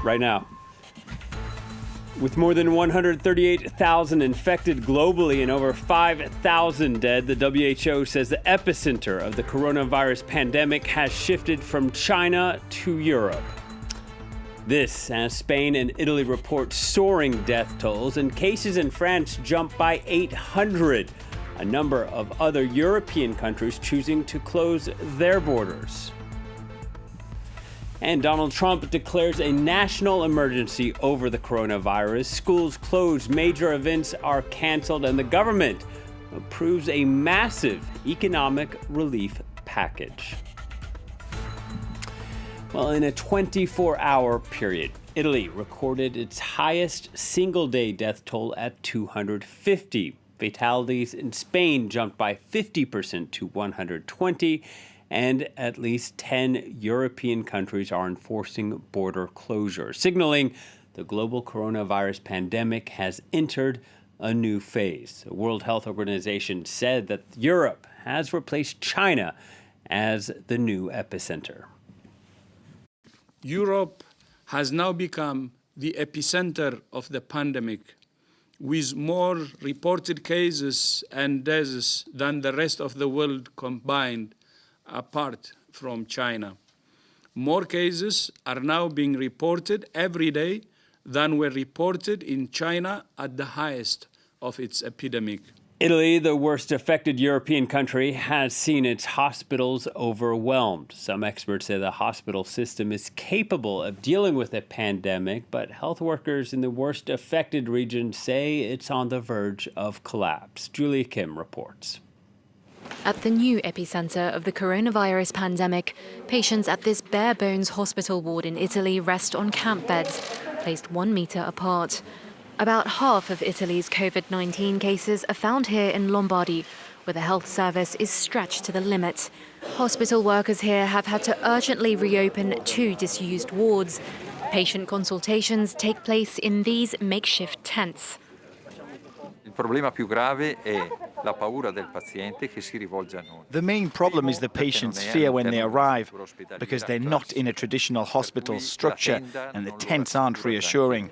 right now. With more than 138,000 infected globally and over 5,000 dead, the WHO says the epicenter of the coronavirus pandemic has shifted from China to Europe. This as Spain and Italy report soaring death tolls and cases in France jump by 800. A number of other European countries choosing to close their borders. And Donald Trump declares a national emergency over the coronavirus. Schools closed, major events are canceled, and the government approves a massive economic relief package. Well, in a 24-hour period, Italy recorded its highest single-day death toll at 250. Fatalities in Spain jumped by 50% to 120. And at least 10 European countries are enforcing border closures, signaling the global coronavirus pandemic has entered a new phase. The World Health Organization said that Europe has replaced China as the new epicenter. Europe has now become the epicenter of the pandemic, with more reported cases and deaths than the rest of the world combined, apart from China. More cases are now being reported every day than were reported in China at the highest of its epidemic. Italy, the worst affected European country, has seen its hospitals overwhelmed. Some experts say the hospital system is capable of dealing with a pandemic, but health workers in the worst affected region say it's on the verge of collapse. Julia Kim reports. At the new epicenter of the coronavirus pandemic, patients at this bare-bones hospital ward in Italy rest on camp beds, placed 1 meter apart. About half of Italy's COVID-19 cases are found here in Lombardy, where the health service is stretched to the limit. Hospital workers here have had to urgently reopen 2 disused wards. Patient consultations take place in these makeshift tents. The main problem is the patient's fear when they arrive, because they're not in a traditional hospital structure and the tents aren't reassuring.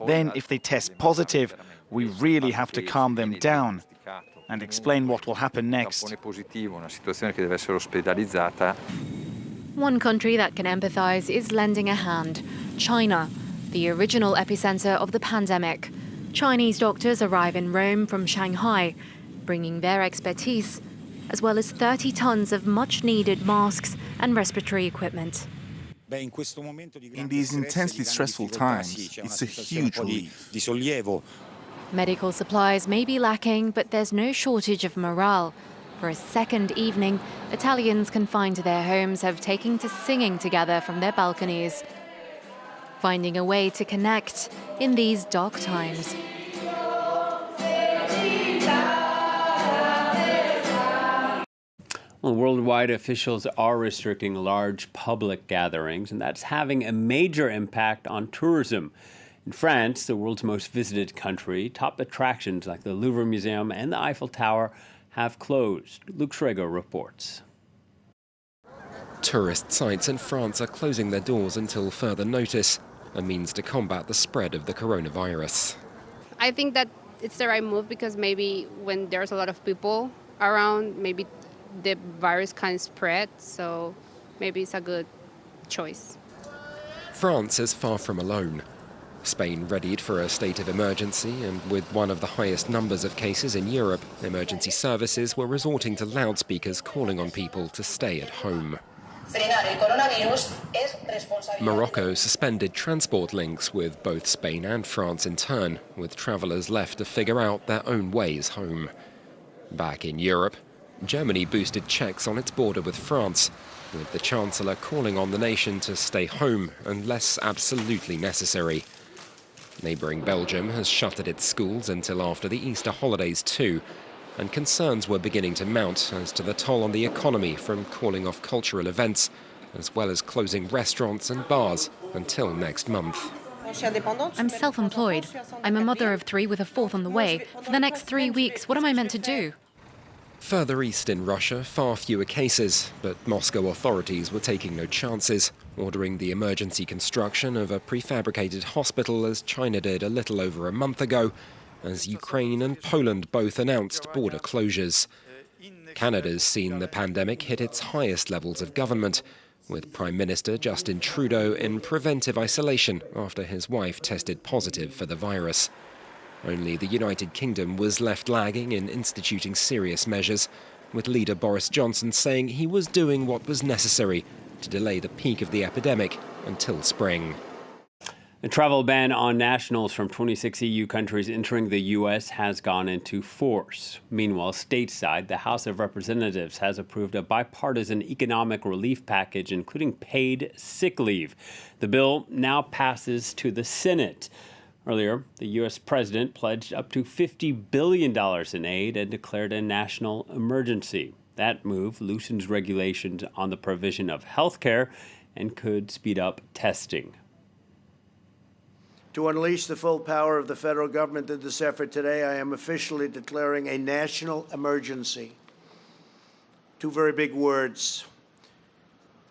Then, if they test positive, we really have to calm them down and explain what will happen next. One country that can empathize is lending a hand: China, the original epicenter of the pandemic. Chinese doctors arrive in Rome from Shanghai, bringing their expertise, as well as 30 tons of much-needed masks and respiratory equipment. In these intensely stressful times, it's a huge relief. Medical supplies may be lacking, but there's no shortage of morale. For a second evening, Italians confined to their homes have taken to singing together from their balconies, finding a way to connect in these dark times. Well, worldwide officials are restricting large public gatherings, and that's having a major impact on tourism. In France, the world's most visited country, top attractions like the Louvre Museum and the Eiffel Tower have closed. Luke Schrager reports. Tourist sites in France are closing their doors until further notice, a means to combat the spread of the coronavirus. I think that it's the right move because maybe when there's a lot of people around, maybe the virus can spread, so maybe it's a good choice. France is far from alone. Spain readied for a state of emergency, and with one of the highest numbers of cases in Europe, emergency services were resorting to loudspeakers calling on people to stay at home. Morocco suspended transport links with both Spain and France in turn, with travellers left to figure out their own ways home. Back in Europe, Germany boosted checks on its border with France, with the Chancellor calling on the nation to stay home unless absolutely necessary. Neighbouring Belgium has shuttered its schools until after the Easter holidays too, and concerns were beginning to mount as to the toll on the economy from calling off cultural events, as well as closing restaurants and bars until next month. I'm self-employed. I'm a mother of 3 with a 4th on the way. For the next 3 weeks, what am I meant to do? Further east in Russia, far fewer cases, but Moscow authorities were taking no chances, ordering the emergency construction of a prefabricated hospital as China did a little over a month ago, as Ukraine and Poland both announced border closures. Canada's seen the pandemic hit its highest levels of government, with Prime Minister Justin Trudeau in preventive isolation after his wife tested positive for the virus. Only the United Kingdom was left lagging in instituting serious measures, with leader Boris Johnson saying he was doing what was necessary to delay the peak of the epidemic until spring. The travel ban on nationals from 26 EU countries entering the U.S. has gone into force. Meanwhile, stateside, the House of Representatives has approved a bipartisan economic relief package, including paid sick leave. The bill now passes to the Senate. Earlier, the U.S. president pledged up to $50 billion in aid and declared a national emergency. That move loosens regulations on the provision of health care and could speed up testing. To unleash the full power of the federal government in this effort today, I am officially declaring a national emergency. Two very big words.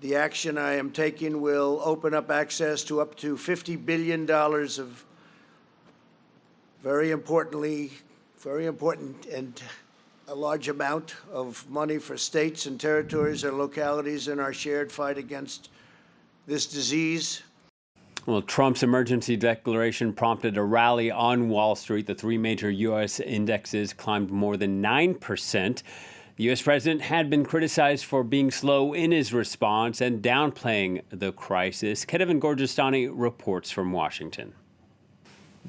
The action I am taking will open up access to up to $50 billion of very important and a large amount of money for states and territories and localities in our shared fight against this disease. Well, Trump's emergency declaration prompted a rally on Wall Street. The three major U.S. indexes climbed more than 9%. The U.S. president had been criticized for being slow in his response and downplaying the crisis. Kevin Gorgistani reports from Washington.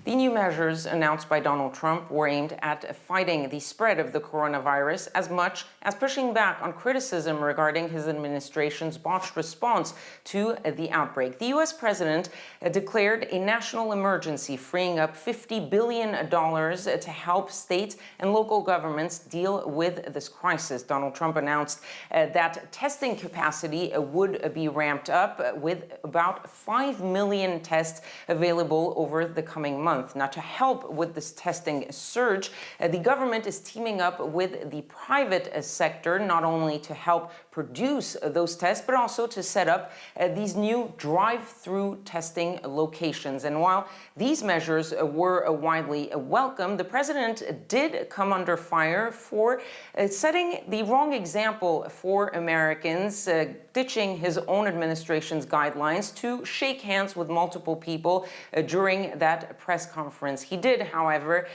The new measures announced by Donald Trump were aimed at fighting the spread of the coronavirus as much as pushing back on criticism regarding his administration's botched response to the outbreak. The U.S. president declared a national emergency, freeing up $50 billion to help states and local governments deal with this crisis. Donald Trump announced that testing capacity would be ramped up with about 5 million tests available over the coming months. Now, to help with this testing surge, the government is teaming up with the private sector, not only to help produce those tests, but also to set up these new drive-through testing locations. And while these measures were widely welcomed, the president did come under fire for setting the wrong example for Americans, ditching his own administration's guidelines to shake hands with multiple people during that press conference. He did, however,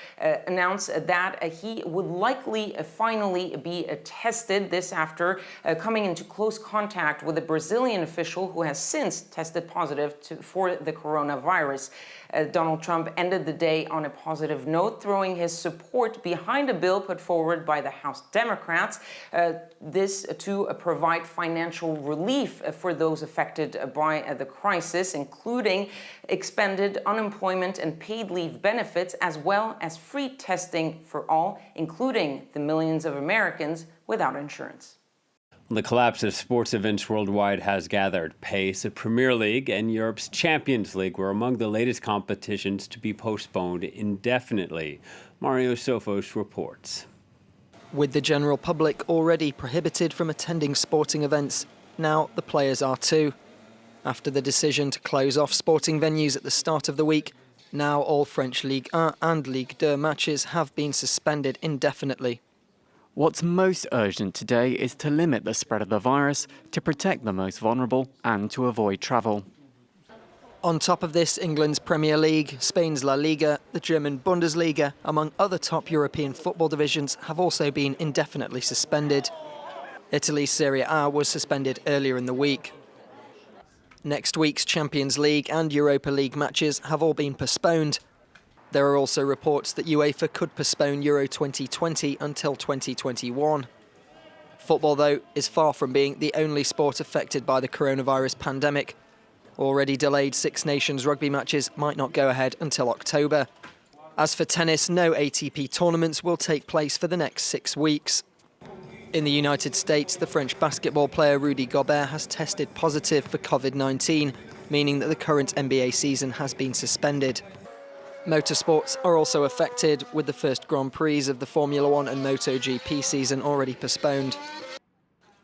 announce that he would likely finally be tested, this after coming into close contact with a Brazilian official who has since tested positive for the coronavirus. Donald Trump ended the day on a positive note, throwing his support behind a bill put forward by the House Democrats, this to provide financial relief for those affected by the crisis, including expanded unemployment and paid leave benefits, as well as free testing for all, including the millions of Americans without insurance. The collapse of sports events worldwide has gathered pace. The Premier League and Europe's Champions League were among the latest competitions to be postponed indefinitely. Mario Sofos reports. With the general public already prohibited from attending sporting events, now the players are too. After the decision to close off sporting venues at the start of the week, now all French Ligue 1 and Ligue 2 matches have been suspended indefinitely. What's most urgent today is to limit the spread of the virus, to protect the most vulnerable and to avoid travel. On top of this, England's Premier League, Spain's La Liga, the German Bundesliga, among other top European football divisions, have also been indefinitely suspended. Italy's Serie A was suspended earlier in the week. Next week's Champions League and Europa League matches have all been postponed. There are also reports that UEFA could postpone Euro 2020 until 2021. Football, though, is far from being the only sport affected by the coronavirus pandemic. Already delayed Six Nations rugby matches might not go ahead until October. As for tennis, no ATP tournaments will take place for the next 6 weeks. In the United States, the French basketball player Rudy Gobert has tested positive for COVID-19, meaning that the current NBA season has been suspended. Motorsports are also affected, with the first Grand Prix of the Formula One and MotoGP season already postponed.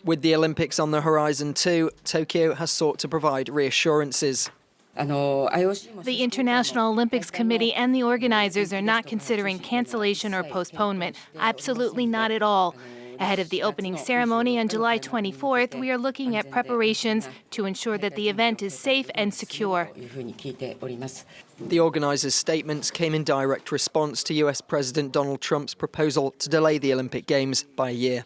With the Olympics on the horizon too, Tokyo has sought to provide reassurances. The International Olympics Committee and the organizers are not considering cancellation or postponement. Absolutely not at all. Ahead of the opening ceremony on July 24th, we are looking at preparations to ensure that the event is safe and secure. The organizers' statements came in direct response to US President Donald Trump's proposal to delay the Olympic Games by a year.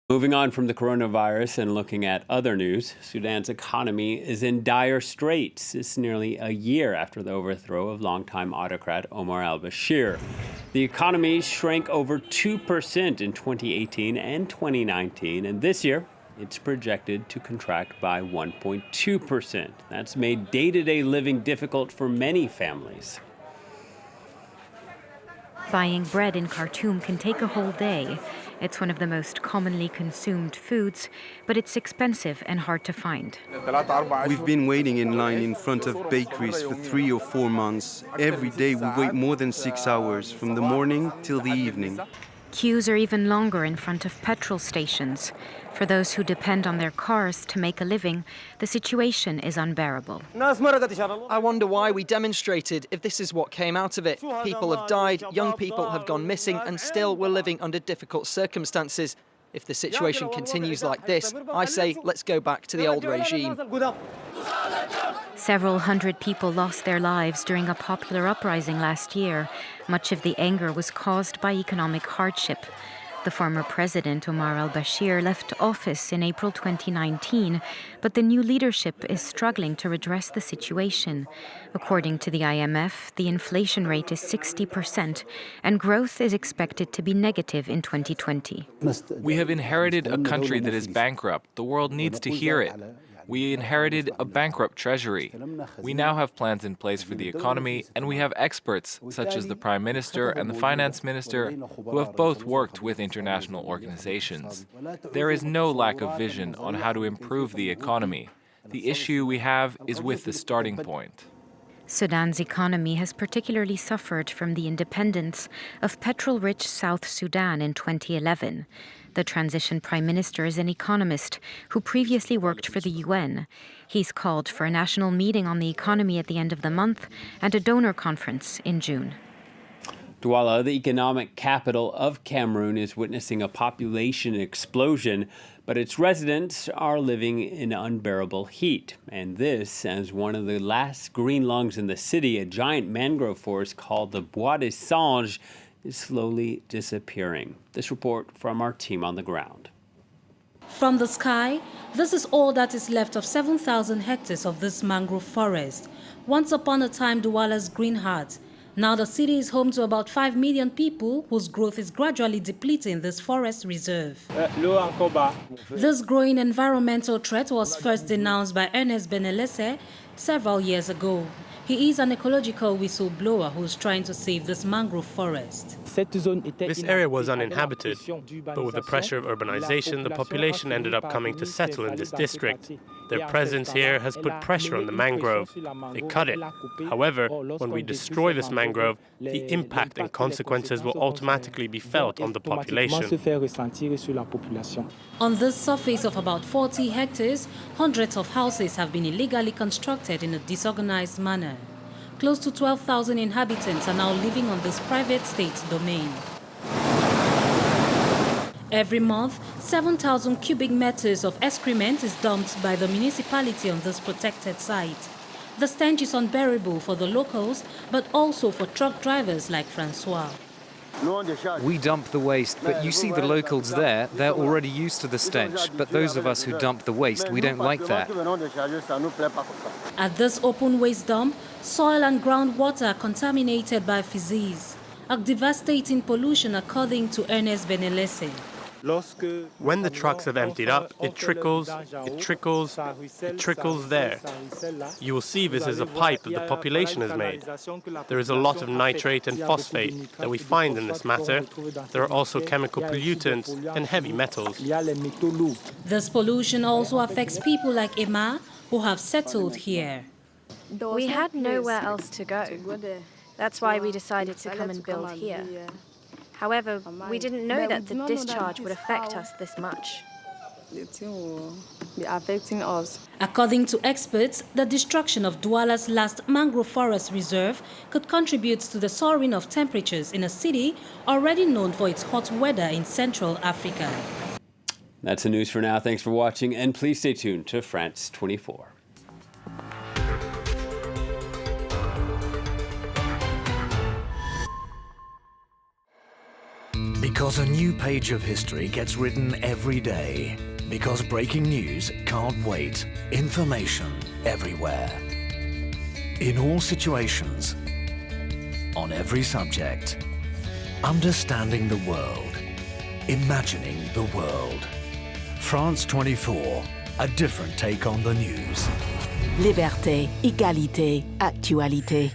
Moving on from the coronavirus and looking at other news, Sudan's economy is in dire straits. It's nearly a year after the overthrow of longtime autocrat Omar al-Bashir. The economy shrank over 2% in 2018 and 2019, and this year it's projected to contract by 1.2%. That's made day-to-day living difficult for many families. Buying bread in Khartoum can take a whole day. It's one of the most commonly consumed foods, but it's expensive and hard to find. We've been waiting in line in front of bakeries for 3 or 4 months. Every day we wait more than 6 hours, from the morning till the evening. Queues are even longer in front of petrol stations. For those who depend on their cars to make a living, the situation is unbearable. I wonder why we demonstrated if this is what came out of it. People have died, young people have gone missing, and still we're living under difficult circumstances. If the situation continues like this, I say let's go back to the old regime. Several hundred people lost their lives during a popular uprising last year. Much of the anger was caused by economic hardship. The former president, Omar al-Bashir, left office in April 2019, but the new leadership is struggling to redress the situation. According to the IMF, the inflation rate is 60%, and growth is expected to be negative in 2020. We have inherited a country that is bankrupt. The world needs to hear it. We inherited a bankrupt treasury. We now have plans in place for the economy, and we have experts, such as the Prime Minister and the Finance Minister, who have both worked with international organizations. There is no lack of vision on how to improve the economy. The issue we have is with the starting point. Sudan's economy has particularly suffered from the independence of petrol-rich South Sudan in 2011. The transition prime minister is an economist who previously worked for the UN. He's called for a national meeting on the economy at the end of the month and a donor conference in June. Douala, the economic capital of Cameroon, is witnessing a population explosion, but its residents are living in unbearable heat. And this, as one of the last green lungs in the city, a giant mangrove forest called the Bois des Singes, is slowly disappearing. This report from our team on the ground. From the sky, this is all that is left of 7,000 hectares of this mangrove forest. Once upon a time, Douala's green heart. Now the city is home to about 5 million people whose growth is gradually depleting this forest reserve. This growing environmental threat was first denounced by Ernest Benelese several years ago. He is an ecological whistleblower who is trying to save this mangrove forest. This area was uninhabited, but with the pressure of urbanization, the population ended up coming to settle in this district. Their presence here has put pressure on the mangrove. They cut it. However, when we destroy this mangrove, the impact and consequences will automatically be felt on the population. On this surface of about 40 hectares, hundreds of houses have been illegally constructed in a disorganized manner. Close to 12,000 inhabitants are now living on this private state domain. Every month, 7,000 cubic meters of excrement is dumped by the municipality on this protected site. The stench is unbearable for the locals, but also for truck drivers like Francois. We dump the waste, but you see the locals there, they're already used to the stench. But those of us who dump the waste, we don't like that. At this open waste dump, soil and groundwater are contaminated by feces, a devastating pollution according to Ernest Benelese. When the trucks have emptied up, it trickles there. You will see this is a pipe that the population has made. There is a lot of nitrate and phosphate that we find in this matter. There are also chemical pollutants and heavy metals. This pollution also affects people like Emma, who have settled here. We had nowhere else to go. That's why we decided to come and build here. However, we didn't know that the discharge would affect us this much. According to experts, the destruction of Douala's last mangrove forest reserve could contribute to the soaring of temperatures in a city already known for its hot weather in Central Africa. That's the news for now. Thanks for watching, and please stay tuned to France 24. Because a new page of history gets written every day. Because breaking news can't wait. Information everywhere. In all situations. On every subject. Understanding the world. Imagining the world. France 24. A different take on the news. Liberté, égalité, actualité.